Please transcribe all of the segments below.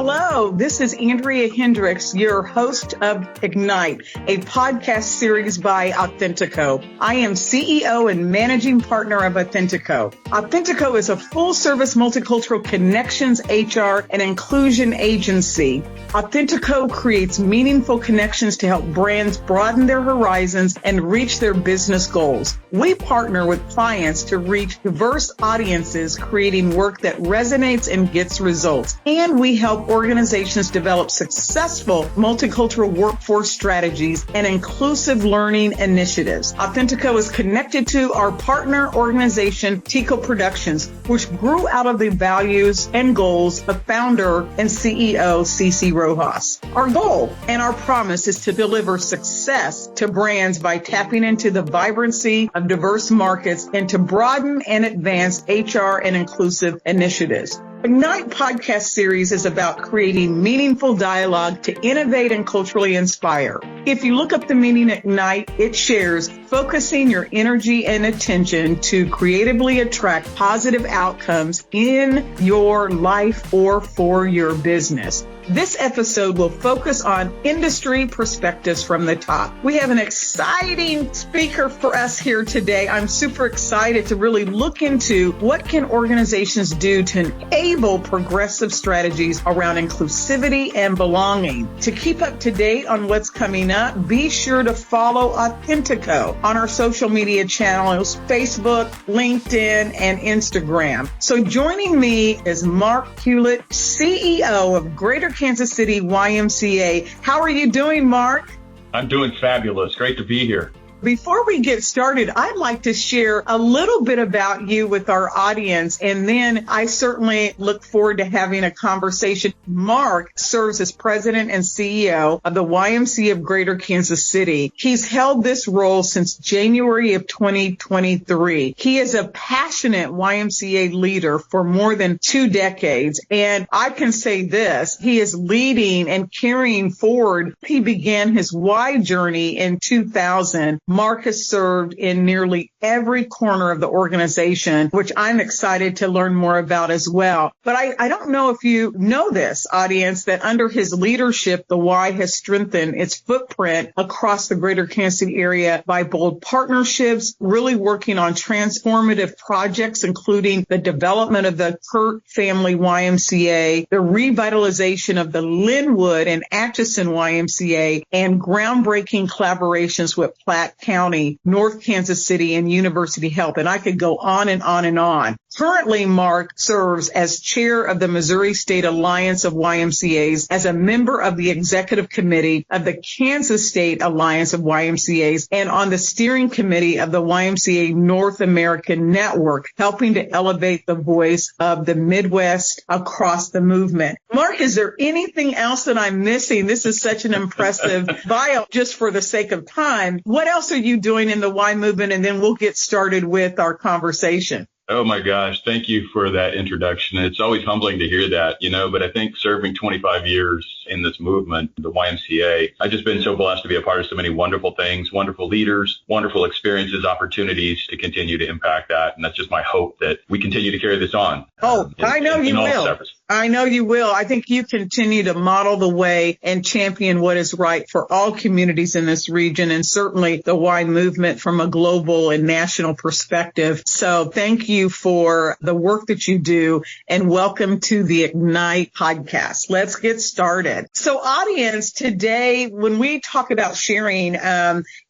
Hello, this is Andrea Hendricks, your host of Ignite, a podcast series by Authentico. I am CEO and managing partner of Authentico. Authentico is a full-service multicultural connections, HR, and inclusion agency. Authentico creates meaningful connections to help brands broaden their horizons and reach their business goals. We partner with clients to reach diverse audiences, creating work that resonates and gets results. And we help organizations develop successful multicultural workforce strategies and inclusive learning initiatives. Authentico is connected to our partner organization, Tico Productions, which grew out of the values and goals of founder and CEO CC Rojas. Our goal and our promise is to deliver success to brands by tapping into the vibrancy of diverse markets and to broaden and advance HR and inclusive initiatives. Ignite podcast series is about creating meaningful dialogue to innovate and culturally inspire. If you look up the meaning Ignite, it shares focusing your energy and attention to creatively attract positive outcomes in your life or for your business. This episode will focus on industry perspectives from the top. We have an exciting speaker for us here today. I'm super excited to really look into what can organizations do to enable progressive strategies around inclusivity and belonging. To keep up to date on what's coming up, be sure to follow Authentico on our social media channels, Facebook, LinkedIn, and Instagram. So joining me is Mark Hewlett, CEO of Greater Kansas City YMCA. How are you doing, Mark? I'm doing fabulous. Great to be here. Before we get started, I'd like to share a little bit about you with our audience, and then I certainly look forward to having a conversation. Mark serves as president and CEO of the YMCA of Greater Kansas City. He's held this role since January of 2023. He is a passionate YMCA leader for more than 2 decades, and I can say this, he is leading and carrying forward. He began his Y journey in 2000. Mark has served in nearly every corner of the organization, which I'm excited to learn more about as well. But I don't know if you know this, audience, that under his leadership, the Y has strengthened its footprint across the Greater Kansas City area by bold partnerships, really working on transformative projects, including the development of the Kurt Family YMCA, the revitalization of the Linwood and Atchison YMCA, and groundbreaking collaborations with Platte County, North Kansas City, and University Health. And I could go on and on and on. Currently, Mark serves as chair of the Missouri State Alliance of YMCAs, as a member of the executive committee of the Kansas State Alliance of YMCAs, and on the steering committee of the YMCA North American Network, helping to elevate the voice of the Midwest across the movement. Mark, is there anything else that I'm missing? This is such an impressive bio. Just for the sake of time, what else are you doing in the Y movement? And then we'll get started with our conversation. Oh my gosh. Thank you for that introduction. It's always humbling to hear that, but I think serving 25 years in this movement, the YMCA, I've just been so blessed to be a part of so many wonderful things, wonderful leaders, wonderful experiences, opportunities to continue to impact that. And that's just my hope that we continue to carry this on. I know you will. I know you will. I think you continue to model the way and champion what is right for all communities in this region, and certainly the Y movement from a global and national perspective. So thank you for the work that you do, and welcome to the Ignite podcast. Let's get started. So audience, today, when we talk about sharing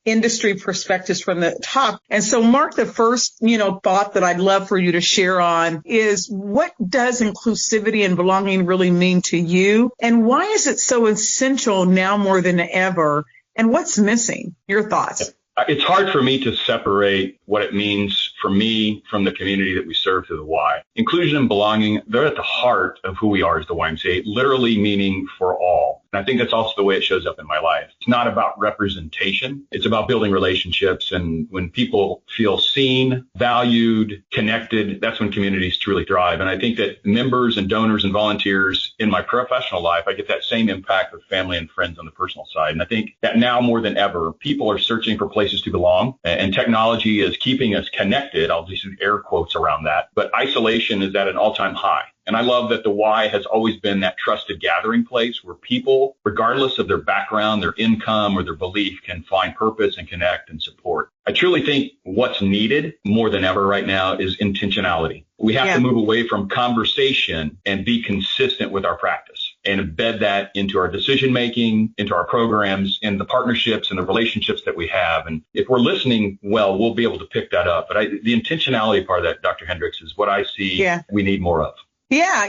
industry perspectives from the top. And so, Mark, the first, thought that I'd love for you to share on is, what does inclusivity and belonging really mean to you? And why is it so essential now more than ever? And what's missing? Your thoughts. It's hard for me to separate what it means for me from the community that we serve through the Y. Inclusion and belonging, they're at the heart of who we are as the YMCA, literally meaning for all. And I think that's also the way it shows up in my life. It's not about representation. It's about building relationships. And when people feel seen, valued, connected, that's when communities truly thrive. And I think that members and donors and volunteers in my professional life, I get that same impact with family and friends on the personal side. And I think that now more than ever, people are searching for places to belong, and technology is keeping us connected. I'll just use air quotes around that. But isolation is at an all-time high. And I love that the Y has always been that trusted gathering place where people, regardless of their background, their income, or their belief, can find purpose and connect and support. I truly think what's needed more than ever right now is intentionality. We have to move away from conversation and be consistent with our practice and embed that into our decision making, into our programs, and the partnerships and the relationships that we have. And if we're listening well, we'll be able to pick that up. But the intentionality part of that, Dr. Hendricks, is what I see we need more of. Yeah,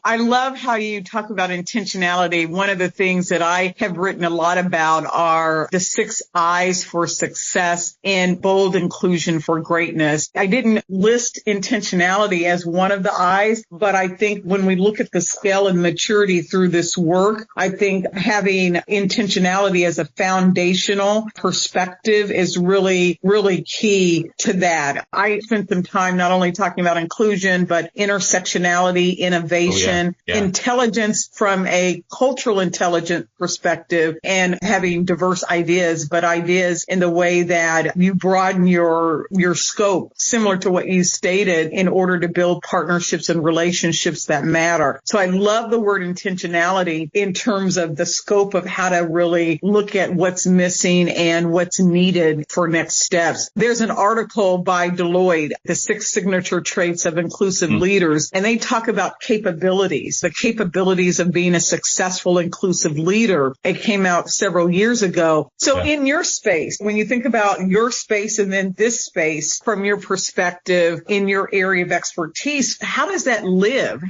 I love how you talk about intentionality. One of the things that I have written a lot about are the 6 I's for success and bold inclusion for greatness. I didn't list intentionality as one of the I's, but I think when we look at the scale and maturity through this work, I think having intentionality as a foundational perspective is really, really key to that. I spent some time not only talking about inclusion, but intersectionality, innovation, intelligence from a cultural intelligence perspective, and having diverse ideas, but ideas in the way that you broaden your scope, similar to what you stated, in order to build partnerships and relationships that matter. So I love the word intentionality in terms of the scope of how to really look at what's missing and what's needed for next steps. There's an article by Deloitte, the 6 signature traits of inclusive leaders, and they talk about capabilities, the capabilities of being a successful, inclusive leader. It came out several years ago. So in your space, when you think about your space and then this space, from your perspective, in your area of expertise, how does that live?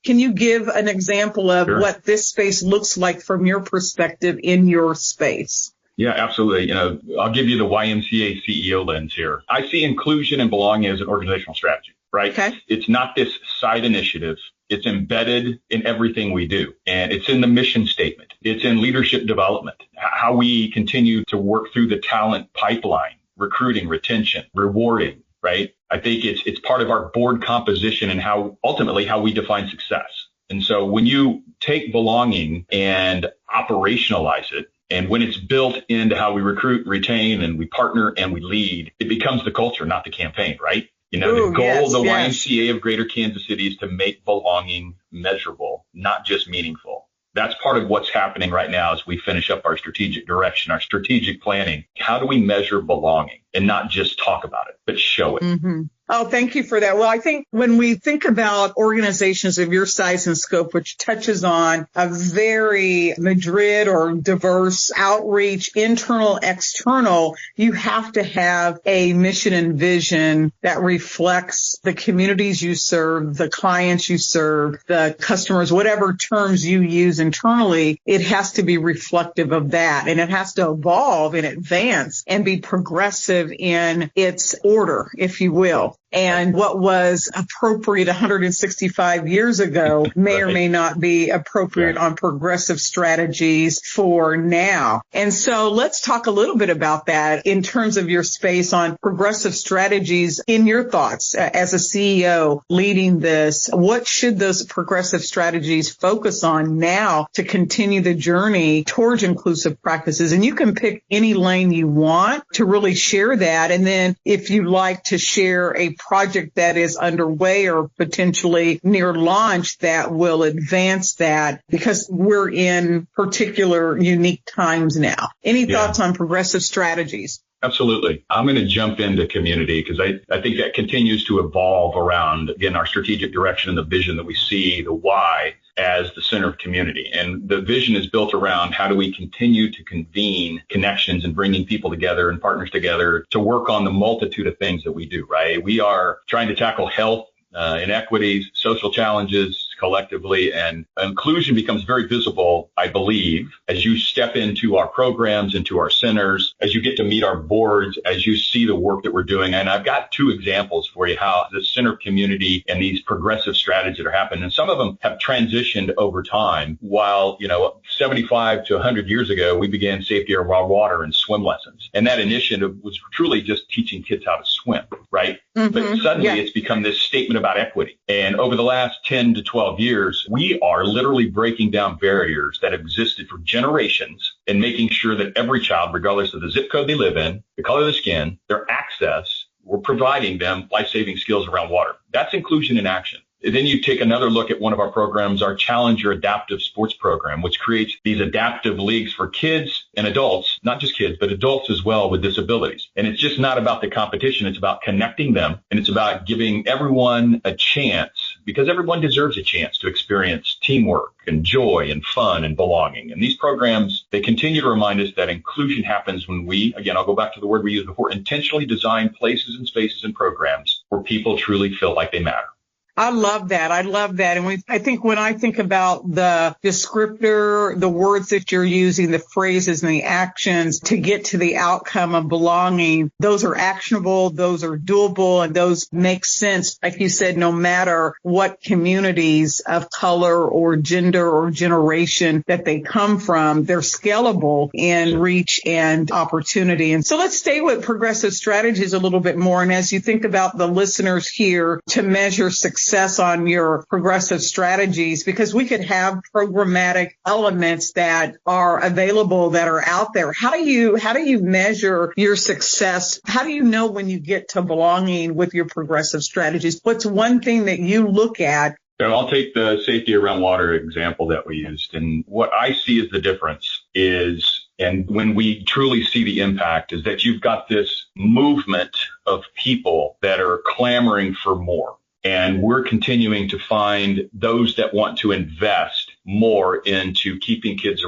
Can you give an example of what this space looks like from your perspective in your space? Yeah, absolutely. I'll give you the YMCA CEO lens here. I see inclusion and belonging as an organizational strategy, right? Okay. It's not this side initiative. It's embedded in everything we do. And it's in the mission statement. It's in leadership development, how we continue to work through the talent pipeline, recruiting, retention, rewarding, right? I think it's part of our board composition and how we define success. And so when you take belonging and operationalize it, and when it's built into how we recruit, retain, and we partner and we lead, it becomes the culture, not the campaign, right? The goal of the YMCA of Greater Kansas City is to make belonging measurable, not just meaningful. That's part of what's happening right now as we finish up our strategic direction, our strategic planning. How do we measure belonging and not just talk about it, but show it? Mm-hmm. Oh, thank you for that. Well, I think when we think about organizations of your size and scope, which touches on a very Madrid or diverse outreach, internal, external, you have to have a mission and vision that reflects the communities you serve, the clients you serve, the customers, whatever terms you use internally. It has to be reflective of that, and it has to evolve and advance and be progressive in its order, if you will. And what was appropriate 165 years ago may or may not be appropriate on progressive strategies for now. And so let's talk a little bit about that in terms of your space on progressive strategies. In your thoughts as a CEO leading this, what should those progressive strategies focus on now to continue the journey towards inclusive practices? And you can pick any lane you want to really share that. And then if you'd like to share a project that is underway or potentially near launch that will advance that, because we're in particular unique times now. Any thoughts on progressive strategies? Absolutely. I'm going to jump into community because I think that continues to evolve around, again, our strategic direction and the vision that we see, the why, as the center of community. And the vision is built around how do we continue to convene connections and bringing people together and partners together to work on the multitude of things that we do, right? We are trying to tackle health, inequities, social challenges collectively, and inclusion becomes very visible, I believe, as you step into our programs, into our centers, as you get to meet our boards, as you see the work that we're doing. And I've got 2 examples for you how the center community and these progressive strategies that are happening, and some of them have transitioned over time. While, 75 to 100 years ago, we began safety of raw water and swim lessons. And that initiative was truly just teaching kids how to swim, right? Mm-hmm. But suddenly it's become this statement about equity. And over the last 10 to 12 years, we are literally breaking down barriers that have existed for generations and making sure that every child, regardless of the zip code they live in, the color of their skin, their access, we're providing them life-saving skills around water. That's inclusion in action. Then you take another look at one of our programs, our Challenger Adaptive Sports Program, which creates these adaptive leagues for kids and adults, not just kids, but adults as well with disabilities. And it's just not about the competition. It's about connecting them, and it's about giving everyone a chance, because everyone deserves a chance to experience teamwork and joy and fun and belonging. And these programs, they continue to remind us that inclusion happens when we, again, I'll go back to the word we used before, intentionally design places and spaces and programs where people truly feel like they matter. I love that. And I think when I think about the descriptor, the words that you're using, the phrases and the actions to get to the outcome of belonging, those are actionable, those are doable, and those make sense. Like you said, no matter what communities of color or gender or generation that they come from, they're scalable in reach and opportunity. And so let's stay with progressive strategies a little bit more. And as you think about the listeners here to measure success on your progressive strategies, because we could have programmatic elements that are available that are out there. How do you measure your success? How do you know when you get to belonging with your progressive strategies? What's one thing that you look at? So I'll take the safety around water example that we used. And what I see as the difference is, and when we truly see the impact, is that you've got this movement of people that are clamoring for more. And we're continuing to find those that want to invest more into keeping kids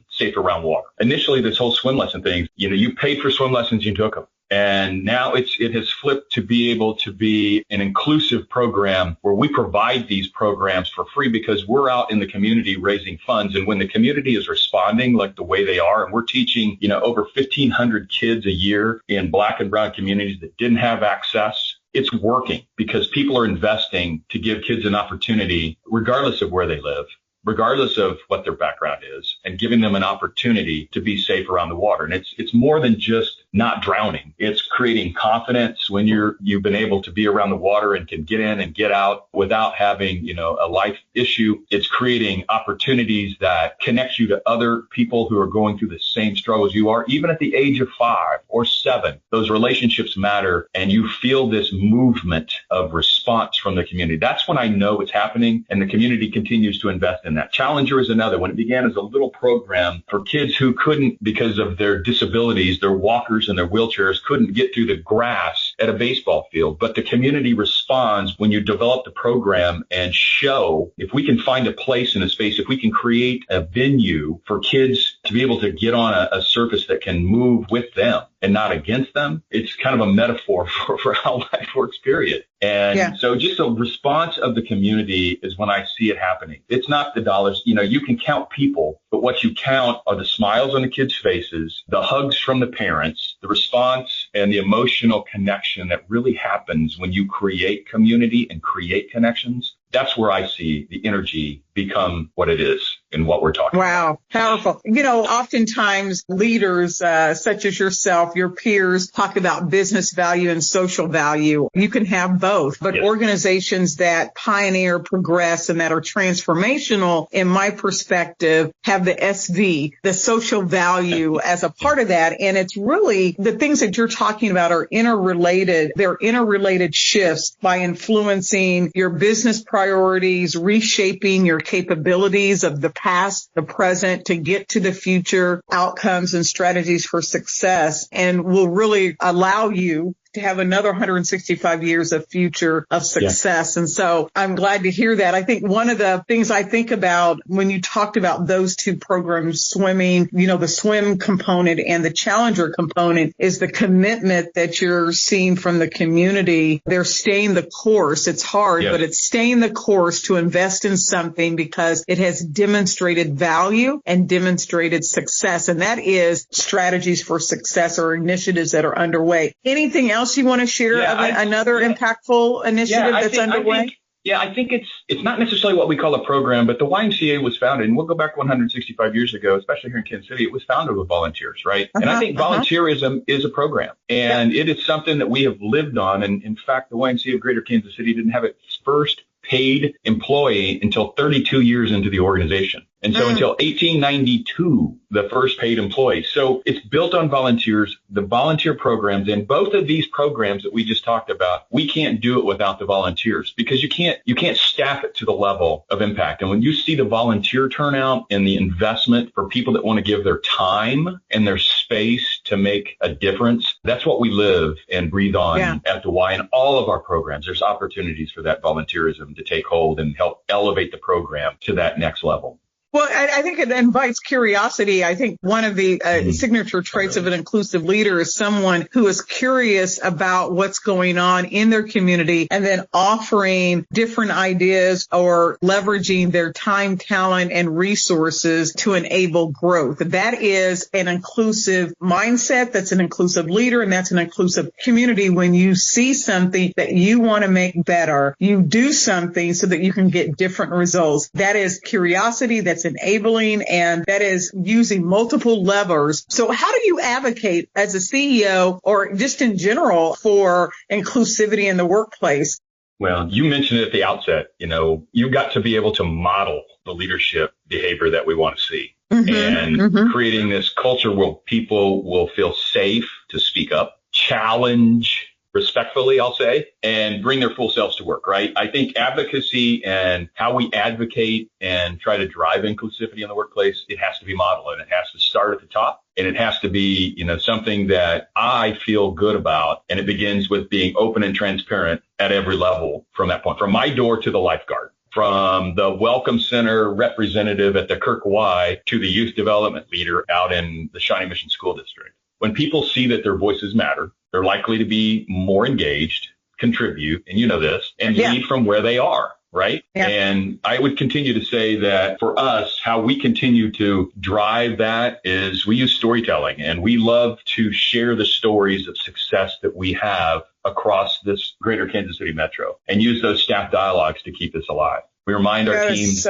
safe around water. Initially, this whole swim lesson thing, you paid for swim lessons, you took them. And now it has flipped to be able to be an inclusive program where we provide these programs for free because we're out in the community raising funds. And when the community is responding like the way they are, and we're teaching, over 1,500 kids a year in Black and brown communities that didn't have access, it's working because people are investing to give kids an opportunity, regardless of where they live, regardless of what their background is, and giving them an opportunity to be safe around the water. And it's more than just not drowning. It's creating confidence when you've been able to be around the water and can get in and get out without having, a life issue. It's creating opportunities that connect you to other people who are going through the same struggles you are, even at the age of 5 or 7. Those relationships matter, and you feel this movement of response from the community. That's when I know it's happening, and the community continues to invest in that. Challenger is another. When it began as a little program for kids who couldn't, because of their disabilities, their walkers and their wheelchairs, couldn't get through the grass at a baseball field. But the community responds when you develop the program and show if we can find a place in a space, if we can create a venue for kids to be able to get on a surface that can move with them and not against them. It's kind of a metaphor for how life works, period. And so just a response of the community is when I see it happening. It's not the dollars. You can count people, but what you count are the smiles on the kids' faces, the hugs from the parents, the response and the emotional connection that really happens when you create community and create connections. That's where I see the energy become what it is and what we're talking about. Wow, powerful. Oftentimes leaders such as yourself, your peers talk about business value and social value. You can have both, but organizations that pioneer, progress, and that are transformational, in my perspective, have the SV, the social value as a part of that. And it's really the things that you're talking about are interrelated. They're interrelated shifts by influencing your business priorities, reshaping your capabilities of the past, the present, to get to the future outcomes and strategies for success, and will really allow you to have another 165 years of future of success. And so I'm glad to hear that. I think one of the things I think about when you talked about those two programs, swimming, the swim component and the Challenger component, is the commitment that you're seeing from the community. They're staying the course. It's hard, but it's staying the course to invest in something because it has demonstrated value and demonstrated success. And that is strategies for success or initiatives that are underway. Anything else you want to share of another impactful initiative that's underway? I think it's not necessarily what we call a program, but the YMCA was founded, and we'll go back 165 years ago, especially here in Kansas City. It was founded with volunteers, right? And I think volunteerism is a program, and it is something that we have lived on. And in fact, the YMCA of Greater Kansas City didn't have its first paid employee until 32 years into the organization. And so until 1892, the first paid employee. So it's built on volunteers, the volunteer programs, and both of these programs that we just talked about, we can't do it without the volunteers because you can't staff it to the level of impact. And when you see the volunteer turnout and the investment for people that want to give their time and their space to make a difference, that's what we live and breathe on at the Y. In all of our programs, there's opportunities for that volunteerism to take hold and help elevate the program to that next level. Well, I think it invites curiosity. I think one of the signature traits of an inclusive leader is someone who is curious about what's going on in their community and then offering different ideas or leveraging their time, talent, and resources to enable growth. That is an inclusive mindset. That's an inclusive leader, and that's an inclusive community. When you see something that you want to make better, you do something so that you can get different results. That is curiosity. That's enabling, and that is using multiple levers. So how do you advocate as a CEO or just in general for inclusivity in the workplace? Well, you mentioned it at the outset, you've got to be able to model the leadership behavior that we want to see. Creating this culture where people will feel safe to speak up, challenge respectfully, I'll say, and bring their full selves to work, right? I think advocacy and how we advocate and try to drive inclusivity in the workplace, it has to be modeled, and it has to start at the top, and it has to be, something that I feel good about. And it begins with being open and transparent at every level from that point, from my door to the lifeguard, from the welcome center representative at the Kirk Y to the youth development leader out in the Shawnee Mission School District. When people see that their voices matter, they're likely to be more engaged, contribute, and this, and lead from where they are, right? Yeah. And I would continue to say that for us, how we continue to drive that is we use storytelling, and we love to share the stories of success that we have across this greater Kansas City metro and use those staff dialogues to keep this alive. We remind our teams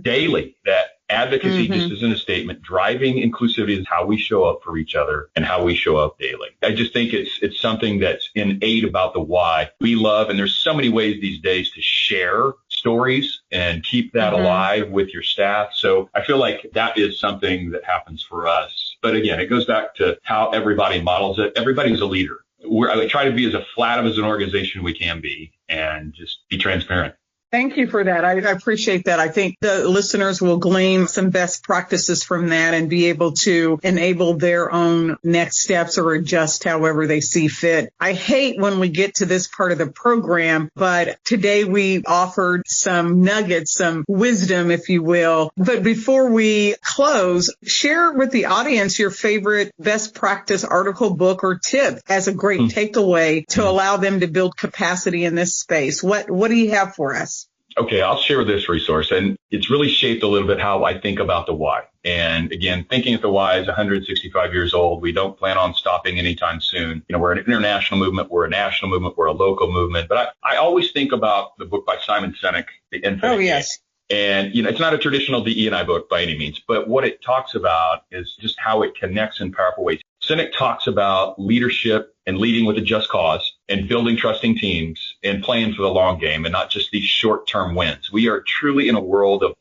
daily that advocacy just isn't a statement. Driving inclusivity is how we show up for each other and how we show up daily. I just think it's something that's innate about the why we love. And there's so many ways these days to share stories and keep that alive with your staff. So I feel like that is something that happens for us. But again, it goes back to how everybody models it. Everybody's a leader. I try to be as flat as an organization we can be and just be transparent. Thank you for that. I appreciate that. I think the listeners will glean some best practices from that and be able to enable their own next steps or adjust however they see fit. I hate when we get to this part of the program, but today we offered some nuggets, some wisdom, if you will. But before we close, share with the audience your favorite best practice article, book, or tip as a great takeaway to allow them to build capacity in this space. What do you have for us? Okay, I'll share this resource, and it's really shaped a little bit how I think about the why. And again, thinking at the why is 165 years old. We don't plan on stopping anytime soon. We're an international movement. We're a national movement. We're a local movement. But I always think about the book by Simon Sinek, The Infinite Game. And, it's not a traditional DE&I book by any means, but what it talks about is just how it connects in powerful ways. Sinek talks about leadership and leading with a just cause and building trusting teams and playing for the long game and not just these short-term wins. We are truly in a world of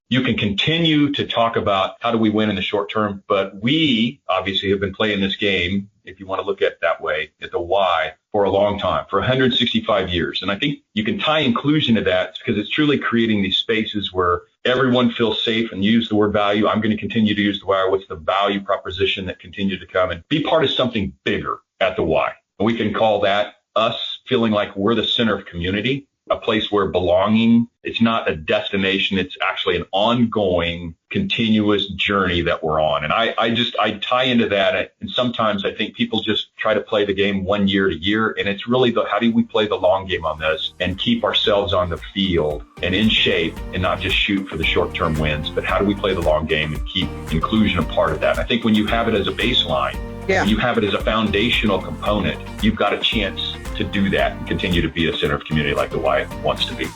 you can continue to talk about how do we win in the short term, but we obviously have been playing this game, if you want to look at it that way, at the why, for a long time, for 165 years. And I think you can tie inclusion to that because it's truly creating these spaces where everyone feels safe and use the word value. I'm going to continue to use the why. What's the value proposition that continue to come and be part of something bigger at the why. And we can call that us feeling like we're the center of community, a place where belonging, it's not a destination. It's actually an ongoing, continuous journey that we're on. And I tie into that. And sometimes I think people just try to play the game 1 year to year. And it's really how do we play the long game on this and keep ourselves on the field and in shape and not just shoot for the short-term wins, but how do we play the long game and keep inclusion a part of that? And I think when you have it as a baseline, when you have it as a foundational component, you've got a chance to do that and continue to be a center of community like the Y wants to be.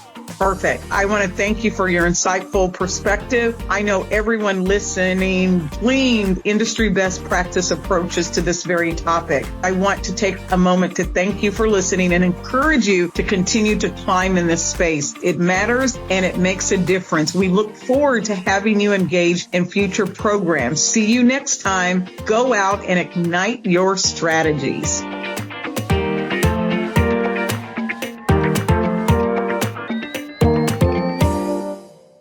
Perfect. I want to thank you for your insightful perspective. I know everyone listening gleaned industry best practice approaches to this very topic. I want to take a moment to thank you for listening and encourage you to continue to climb in this space. It matters and it makes a difference. We look forward to having you engaged in future programs. See you next time. Go out and ignite your strategies.